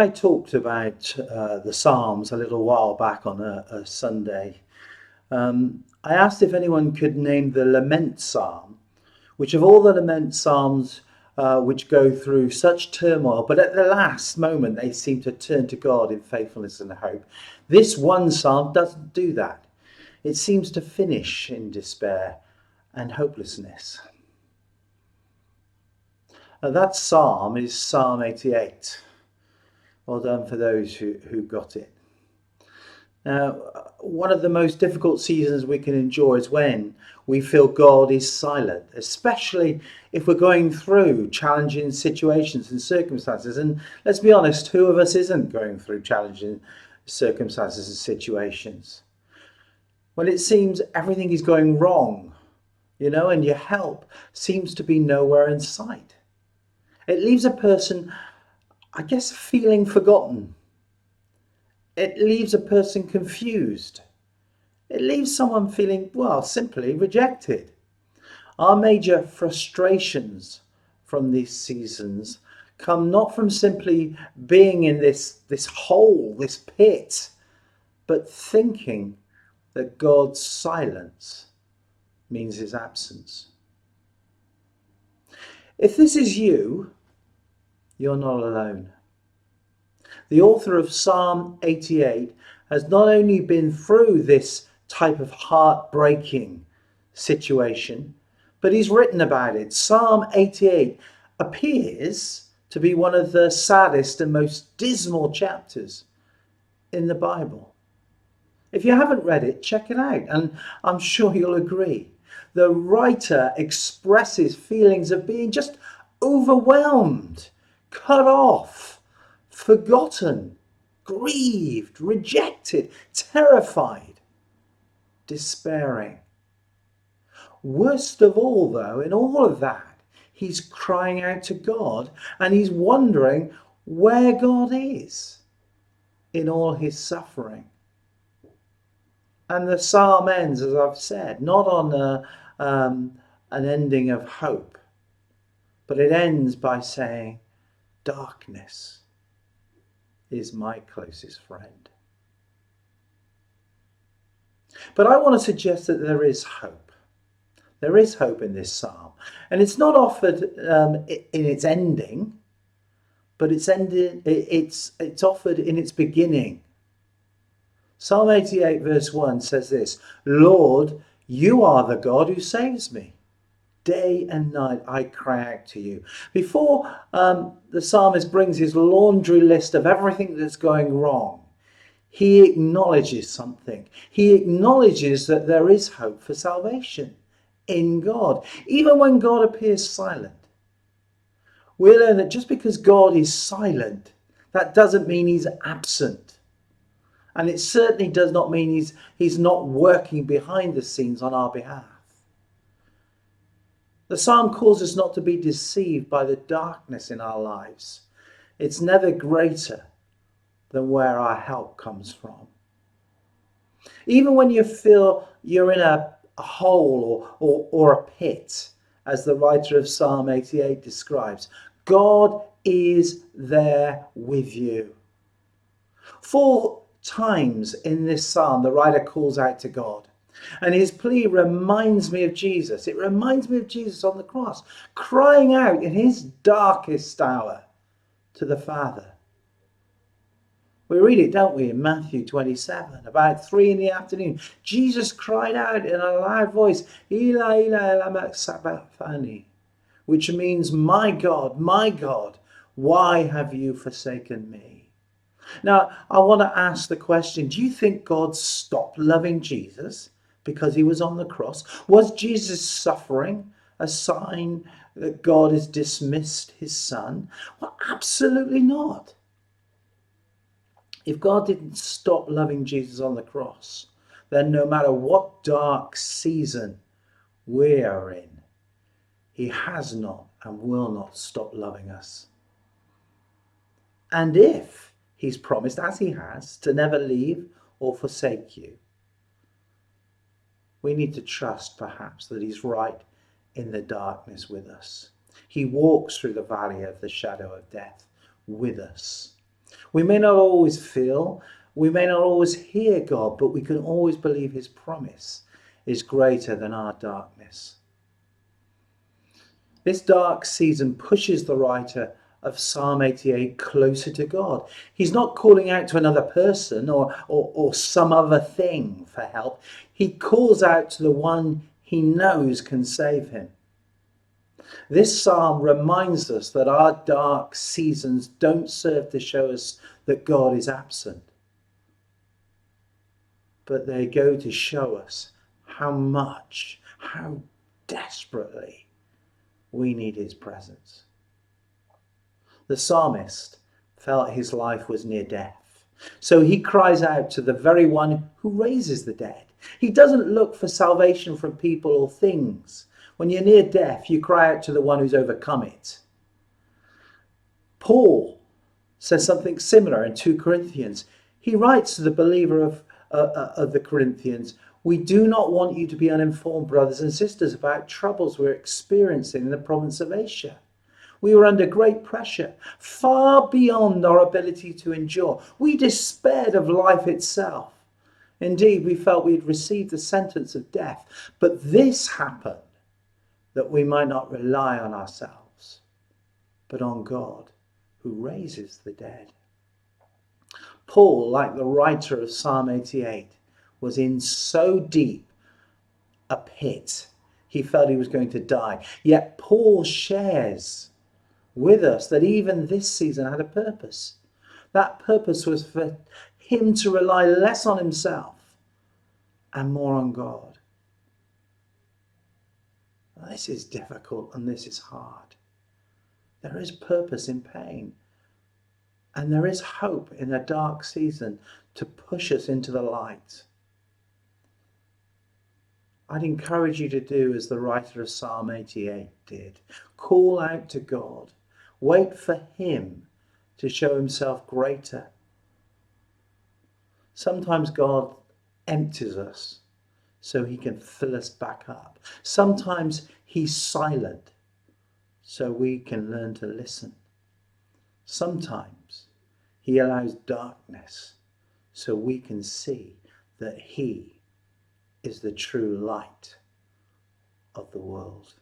I talked about the Psalms a little while back on a Sunday, I asked if anyone could name the Lament Psalm, which of all the Lament Psalms which go through such turmoil, but at the last moment they seem to turn to God in faithfulness and hope. This one Psalm doesn't do that. It seems to finish in despair and hopelessness. That Psalm is Psalm 88. Well done for those who got it. Now, one of the most difficult seasons we can enjoy is when we feel God is silent, especially if we're going through challenging situations and circumstances. And let's be honest, who of us isn't going through challenging circumstances and situations? When it seems everything is going wrong, and your help seems to be nowhere in sight. It leaves a person, I guess, feeling forgotten. It leaves a person confused. It leaves someone feeling, simply rejected. Our major frustrations from these seasons come not from simply being in this hole, this pit, but thinking that God's silence means his absence. If this is you, you're not alone. The author of Psalm 88 has not only been through this type of heartbreaking situation, but he's written about it. Psalm 88 appears to be one of the saddest and most dismal chapters in the Bible. If you haven't read it, check it out, and I'm sure you'll agree. The writer expresses feelings of being just overwhelmed, cut off, forgotten, grieved, rejected, terrified, despairing. Worst of all, though, in all of that, he's crying out to God and he's wondering where God is in all his suffering. And the psalm ends, as I've said, not on an ending of hope, but it ends by saying, darkness is my closest friend. But I want to suggest that there is hope. There is hope in this psalm. And it's not offered in its ending, but it's offered in its beginning. Psalm 88 verse 1 says this, Lord, you are the God who saves me. Day and night I cry out to you. Before the psalmist brings his laundry list of everything that's going wrong, he acknowledges something. He acknowledges that there is hope for salvation in God, even when God appears silent. We learn that just because God is silent, that doesn't mean he's absent. And it certainly does not mean he's not working behind the scenes on our behalf. The psalm calls us not to be deceived by the darkness in our lives. It's never greater than where our help comes from. Even when you feel you're in a hole or a pit, as the writer of Psalm 88 describes, God is there with you. 4 times in this psalm, the writer calls out to God. And his plea reminds me of Jesus. It reminds me of Jesus on the cross, crying out in his darkest hour to the Father. We read it, don't we, in Matthew 27, about 3 p.m. Jesus cried out in a loud voice, Eli, Eli, lama sabachthani, which means, my God, why have you forsaken me? Now, I want to ask the question, do you think God stopped loving Jesus because he was on the cross? Was Jesus' suffering a sign that God has dismissed his son? Well, absolutely not. If God didn't stop loving Jesus on the cross, then no matter what dark season we are in, he has not and will not stop loving us. And if he's promised, as he has, to never leave or forsake you, we need to trust perhaps that he's right in the darkness with us. He walks through the valley of the shadow of death with us. We may not always feel, we may not always hear God, but we can always believe his promise is greater than our darkness. This dark season pushes the writer of Psalm 88 closer to God. He's not calling out to another person or some other thing for help. He calls out to the one he knows can save him. This psalm reminds us that our dark seasons don't serve to show us that God is absent, but they go to show us how much, how desperately we need his presence. The psalmist felt his life was near death, so he cries out to the very one who raises the dead. He doesn't look for salvation from people or things. When you're near death, you cry out to the one who's overcome it. Paul says something similar in 2 Corinthians. He writes to the believer of the Corinthians, "We do not want you to be uninformed, brothers and sisters, about troubles we're experiencing in the province of Asia. We were under great pressure, far beyond our ability to endure. We despaired of life itself. Indeed, we felt we had received the sentence of death. But this happened that we might not rely on ourselves, but on God, who raises the dead." Paul, like the writer of Psalm 88, was in so deep a pit, he felt he was going to die. Yet Paul shares with us that even this season had a purpose. That purpose was for him to rely less on himself and more on God. This is difficult and this is hard. There is purpose in pain. And there is hope in a dark season to push us into the light. I'd encourage you to do as the writer of Psalm 88 did. Call out to God. Wait for him to show himself greater. Sometimes God empties us so he can fill us back up. Sometimes he's silent so we can learn to listen. Sometimes he allows darkness so we can see that he is the true light of the world.